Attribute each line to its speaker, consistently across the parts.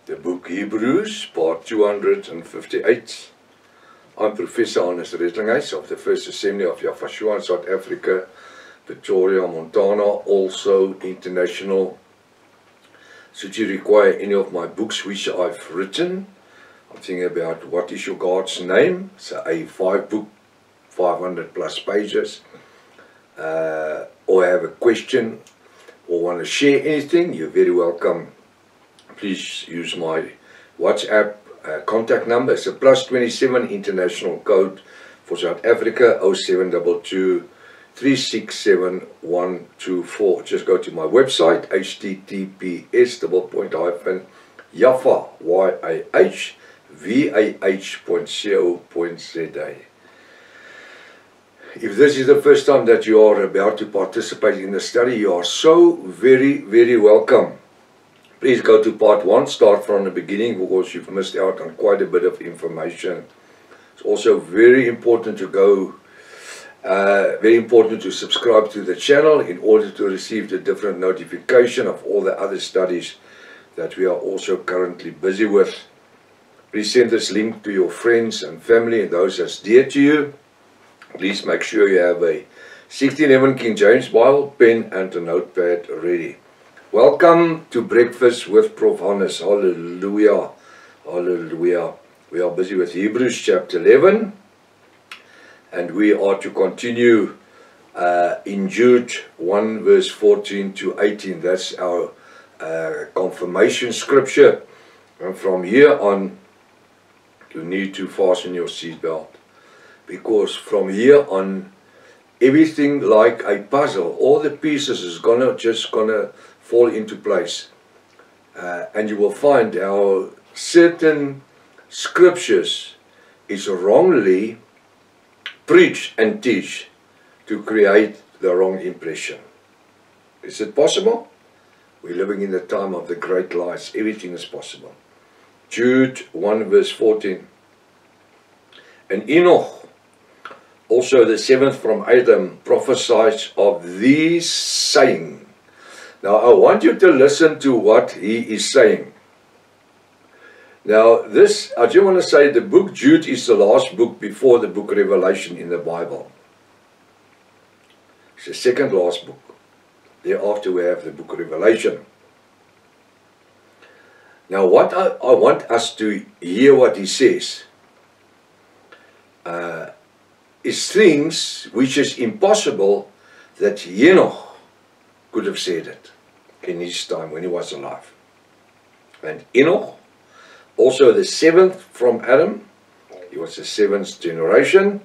Speaker 1: The book Hebrews, part 258. I'm Professor Hannes Redlinghuys of the First Assembly of Yafashua in South Africa, Victoria, Montana, also international. Should you require any of my books which I've written, I'm thinking about What is Your God's Name? It's a 5-book, 500 plus pages. Or have a question or want to share anything, you're very welcome. Please use my WhatsApp contact number. It's a +27 international code for South Africa, 0722 367 124. Just go to my website, https://YAHVAH.co.za. If this is the first time that you are about to participate in the study, you are so very, very welcome. Please go to part 1, start from the beginning, because you've missed out on quite a bit of information. It's also very important to subscribe to the channel in order to receive the different notification of all the other studies that we are also currently busy with. Please send this link to your friends and family and those that's dear to you. Please make sure you have a 1611 King James Bible, pen and a notepad ready. Welcome to Breakfast with Prof. Hannes. Hallelujah. Hallelujah. We are busy with Hebrews chapter 11. And we are to continue in Jude 1 verse 14 to 18. That's our confirmation scripture. And from here on, you need to fasten your seatbelt. Because from here on, everything like a puzzle, all the pieces is just gonna fall into place. And you will find how certain scriptures is wrongly preach and teach to create the wrong impression. Is it possible? We're living in the time of the great lies. Everything is possible. Jude 1 verse 14. And Enoch, also the 7th from Adam, prophesies of these saying. Now I want you to listen to what he is saying. Now this, I just want to say, the book Jude is the last book before the book Revelation in the Bible. It's the second last book. Thereafter we have the book Revelation. Now what I want us to hear what he says is things which is impossible that Enoch could have said it in his time when he was alive. And Enoch, also the 7th from Adam, he was the 7th generation,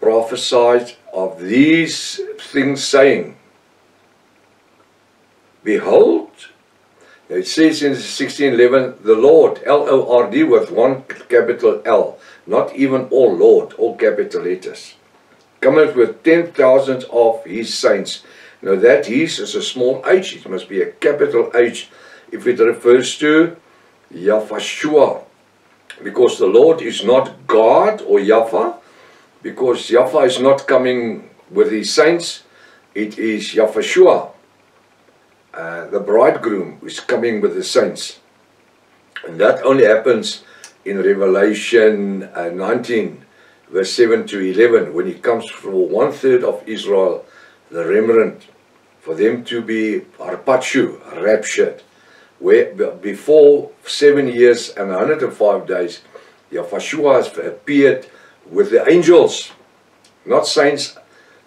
Speaker 1: prophesied of these things saying, behold, it says in 1611, the Lord, L-O-R-D with one capital L, not even all Lord, all capital letters, cometh with 10,000 of his saints. Now that his is a small h, it must be a capital H if it refers to Yafashua, because the Lord is not God or Yafa, because Yafa is not coming with his saints, it is Yafashua, the bridegroom is coming with the saints. And that only happens in Revelation 19 verse 7 to 11, when he comes for 1/3 of Israel, the remnant, for them to be harpachu, raptured, where before 7 years and 105 days, Yafashua has appeared with the angels, not saints.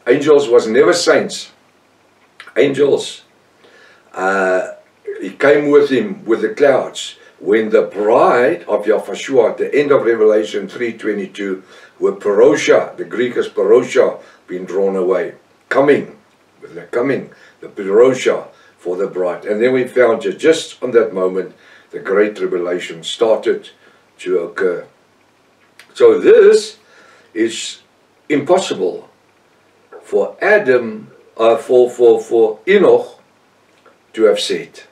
Speaker 1: Angels was never saints. Angels, he came with him with the clouds. When the bride of Yafashua, at the end of Revelation 3:22, where Parosha, the Greek is Parosha, been drawn away, the Parosha for the bride. And then we found that just on that moment, the Great Tribulation started to occur. So this is impossible for Adam, for Enoch to have said.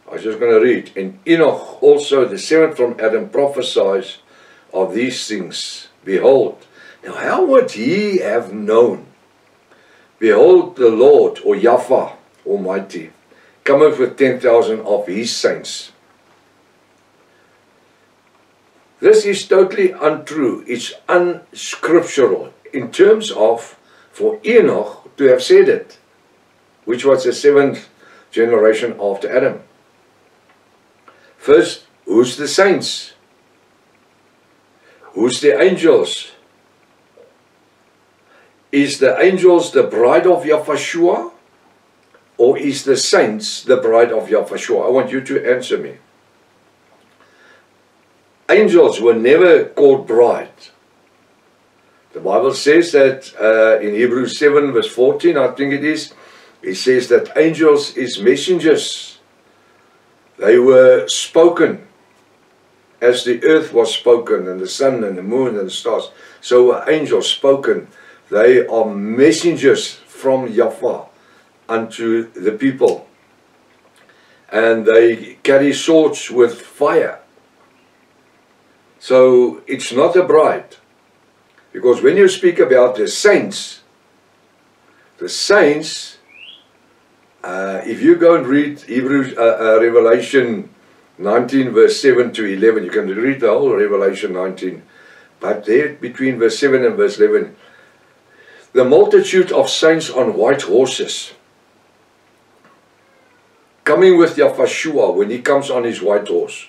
Speaker 1: I was just going to read. And Enoch, also the 7th from Adam, prophesies of these things. Behold. Now how would he have known? Behold, the Lord, or Yafa Almighty, cometh with 10,000 of his saints. This is totally untrue. It's unscriptural in terms of for Enoch to have said it, which was the 7th generation after Adam. First, who's the saints? Who's the angels? Is the angels the bride of Yahushua? Or is the saints the bride of Yahushua? I want you to answer me. Angels were never called bride. The Bible says that in Hebrews 7 verse 14, I think it is, it says that angels is messengers. They were spoken as the earth was spoken, and the sun and the moon and the stars. So were angels spoken. They are messengers from Yahweh unto the people. And they carry swords with fire. So it's not a bride. Because when you speak about the saints, if you go and read Revelation 19 verse 7 to 11, you can read the whole Revelation 19. But there between verse 7 and verse 11, the multitude of saints on white horses, coming with Yahushua when he comes on his white horse,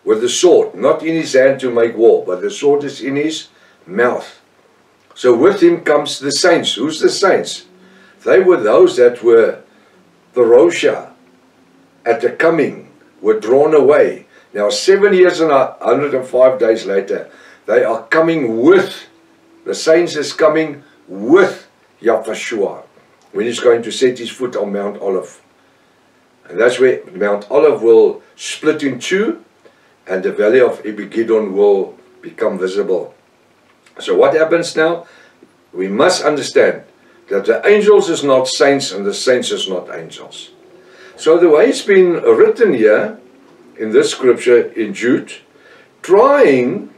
Speaker 1: with the sword, not in his hand to make war, but the sword is in his mouth. So with him comes the saints. Who's the saints? They were those that were Perosha at the coming, were drawn away. Now 7 years and 105 days later, they are coming with, the saints is coming with Yahushua when he's going to set his foot on Mount Olive. And that's where Mount Olive will split in two, and the valley of Ebigiddon will become visible. So what happens now? We must understand that the angels is not saints and the saints is not angels. So the way it's been written here in this scripture in Jude, trying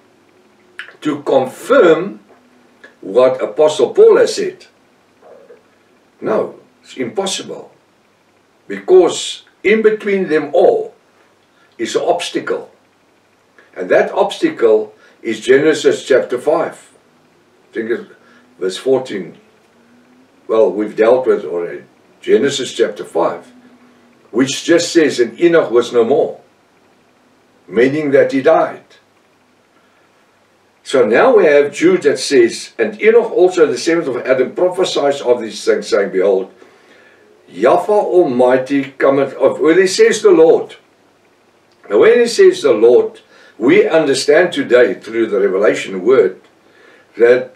Speaker 1: to confirm what Apostle Paul has said. No, it's impossible. Because in between them all is an obstacle. And that obstacle is Genesis chapter 5. I think it's verse 14. Well, we've dealt with already. Genesis chapter 5. Which just says, and Enoch was no more. Meaning that he died. So now we have Jude that says, and Enoch also the 7th of Adam prophesies of these things, saying, behold, Yahweh Almighty cometh of, well, he says the Lord. Now when he says the Lord, we understand today through the revelation word that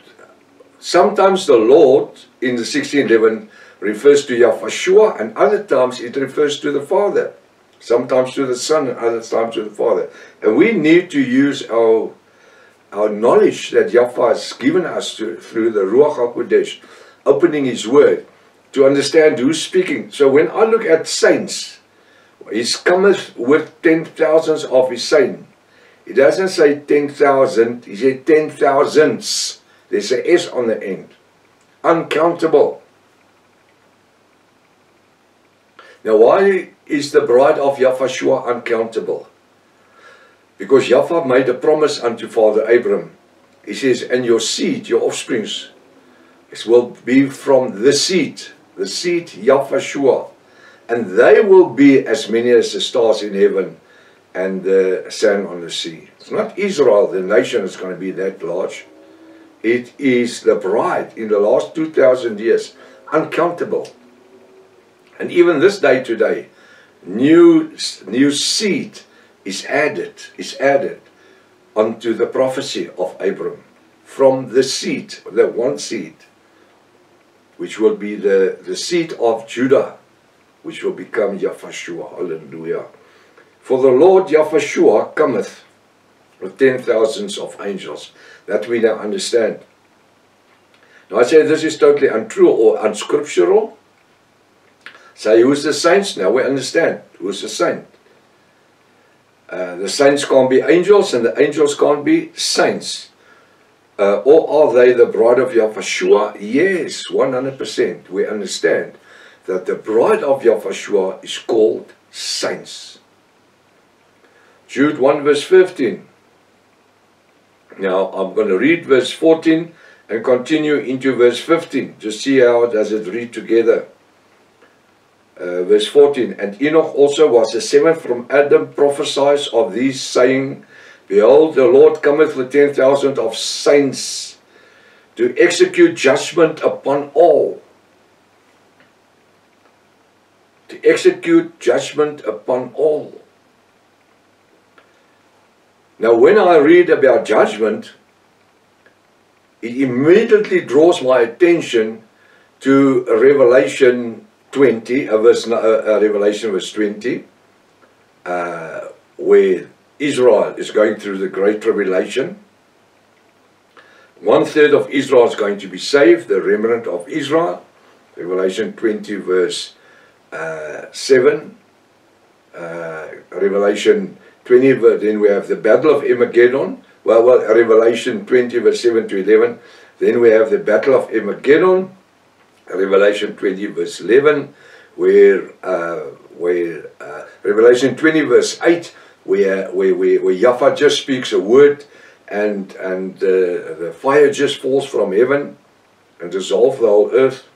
Speaker 1: sometimes the Lord in the 1611 refers to Yahushua, and other times it refers to the Father. Sometimes to the Son and other times to the Father. And we need to use our knowledge that Yahweh has given us through the Ruach HaKodesh, opening his word, to understand who's speaking. So when I look at saints, he cometh with 10,000s of his saints. He doesn't say 10,000, he said 10,000s. There's an S on the end. Uncountable. Now why is the bride of Yahushua uncountable? Because Yahweh made a promise unto Father Abraham. He says, and your seed, your offsprings, will be from the seed Yahushua. And they will be as many as the stars in heaven and the sand on the sea. It's not Israel, the nation, is going to be that large. It is the bride in the last 2,000 years, uncountable. And even this day today, new seed is added unto the prophecy of Abram. From the seed, the one seed, which will be the seed of Judah, which will become Yahushua. Hallelujah. For the Lord Yahushua cometh with 10,000s of angels. That we now understand. Now I say this is totally untrue or unscriptural. Say who's the saints? Now we understand who's the saint. The saints can't be angels and the angels can't be saints. Or are they the bride of Yahushua? Yes, 100%. We understand that the bride of Yahushua is called saints. Jude 1 verse 15. Now I'm going to read verse 14 and continue into verse 15. Just see how does it read together. Verse 14, and Enoch also was the seventh from Adam, prophesies of these, saying, Behold, the Lord cometh with 10,000 of saints to execute judgment upon all. To execute judgment upon all. Now when I read about judgment, it immediately draws my attention to Revelation 20, Revelation verse 20, where Israel is going through the great tribulation. 1/3 of Israel is going to be saved, the remnant of Israel. Revelation 20 verse 7. Revelation 20, then we have the battle of Armageddon. Well, Revelation 20 verse 7 to 11. Then we have the battle of Armageddon. Revelation 20 verse 11, where Revelation 20 verse 8, where Yahweh just speaks a word, and the fire just falls from heaven and dissolves the whole earth.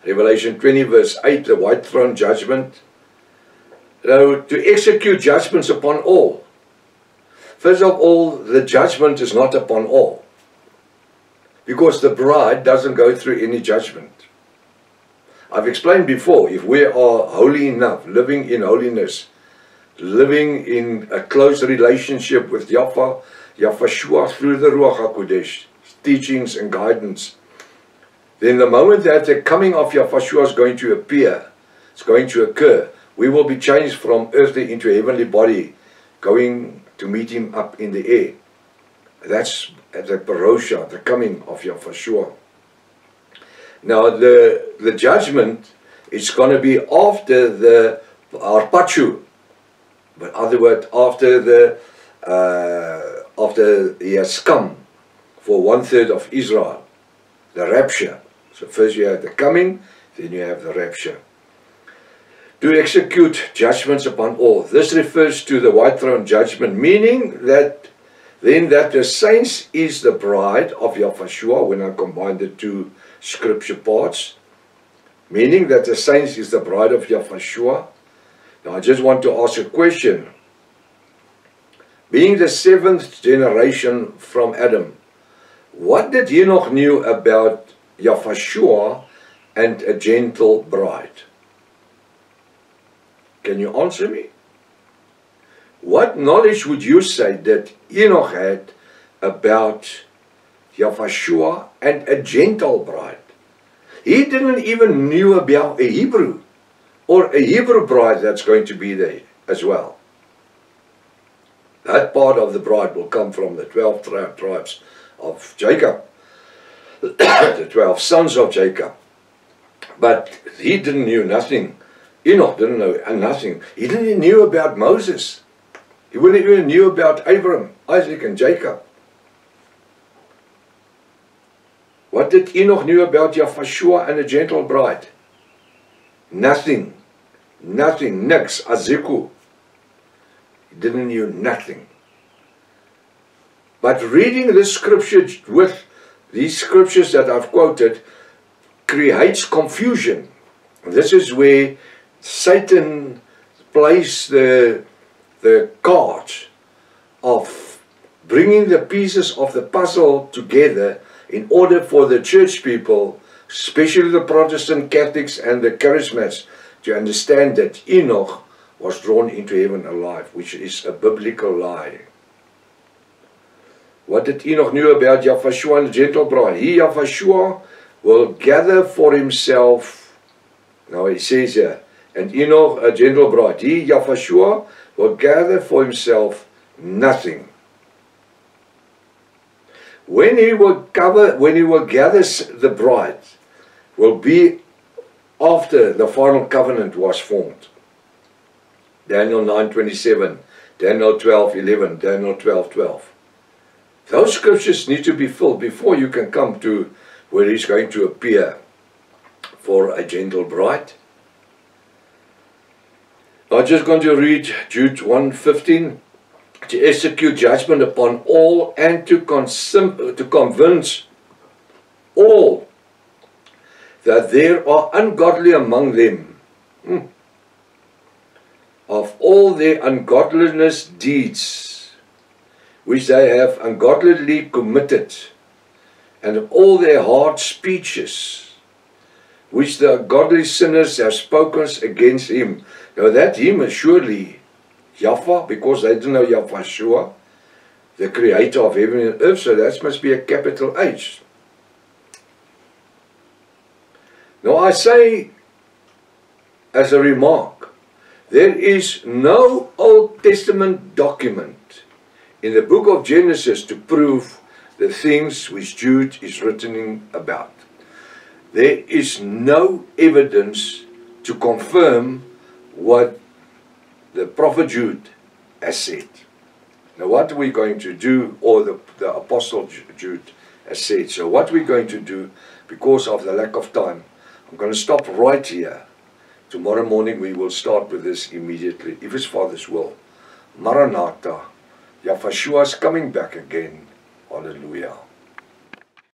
Speaker 1: Revelation 20 verse 8, the white throne judgment. Now, to execute judgments upon all. First of all, the judgment is not upon all, because the bride doesn't go through any judgment. I've explained before, if we are holy enough, living in holiness, living in a close relationship with Yahweh through the Ruach HaKodesh, teachings and guidance, then the moment that the coming of Yahweh is going to appear, it's going to occur, we will be changed from earthly into a heavenly body, going to meet him up in the air. That's at the parosha, the coming of Yahweh. Now the judgment is going to be after the Arpachu, but other word, after he has come for 1/3 of Israel, the rapture. So first you have the coming, then you have the rapture. To execute judgments upon all. This refers to the white throne judgment, meaning that then that the saints is the bride of Yahweh, when I combine the two scripture parts, meaning that the saints is the bride of Yahweh. Now I just want to ask a question. Being the 7th generation from Adam, what did Enoch knew about Yahweh and a gentle bride? Can you answer me? What knowledge would you say that Enoch had about Yahweh and a gentle bride? He didn't even knew about a Hebrew or a Hebrew bride that's going to be there as well. That part of the bride will come from the 12 tribes of Jacob, the 12 sons of Jacob. But he didn't know nothing. Enoch didn't know nothing. He didn't even knew about Moses. He wouldn't even knew about Abraham, Isaac and Jacob. What did Enoch knew about Yahweh and a gentle bride? Nothing. Nothing. Nix. Aziku. He didn't know nothing. But reading this scripture with these scriptures that I've quoted creates confusion. This is where Satan plays the card of bringing the pieces of the puzzle together in order for the church people, especially the Protestant Catholics and the Charismats, to understand that Enoch was drawn into heaven alive, which is a biblical lie. What did Enoch knew about Yahweh and the gentle bride? He, Yahweh, will gather for himself, now he says here, and Enoch, a gentle bride, he, Yahweh, will gather for himself nothing. When he will gather the bride, will be after the final covenant was formed. Daniel 9:27, Daniel 12:11, Daniel 12:12. Those scriptures need to be filled before you can come to where he's going to appear for a gentle bride. I'm just going to read Jude 1:15 to execute judgment upon all, and to convince all that there are ungodly among them, of all their ungodliness deeds, which they have ungodly committed, and of all their hard speeches, which the ungodly sinners have spoken against him. Now that him is surely Yahweh, because they don't know Yahweh, the creator of heaven and earth, so that must be a capital H. Now I say, as a remark, there is no Old Testament document in the book of Genesis to prove the things which Jude is written about. There is no evidence to confirm what the prophet Jude has said. Now what are we going to do, or the apostle Jude has said? So what we're going to do, because of the lack of time, I'm going to stop right here. Tomorrow morning we will start with this immediately, if His Father's will. Maranatha, Yahweh is coming back again. Hallelujah.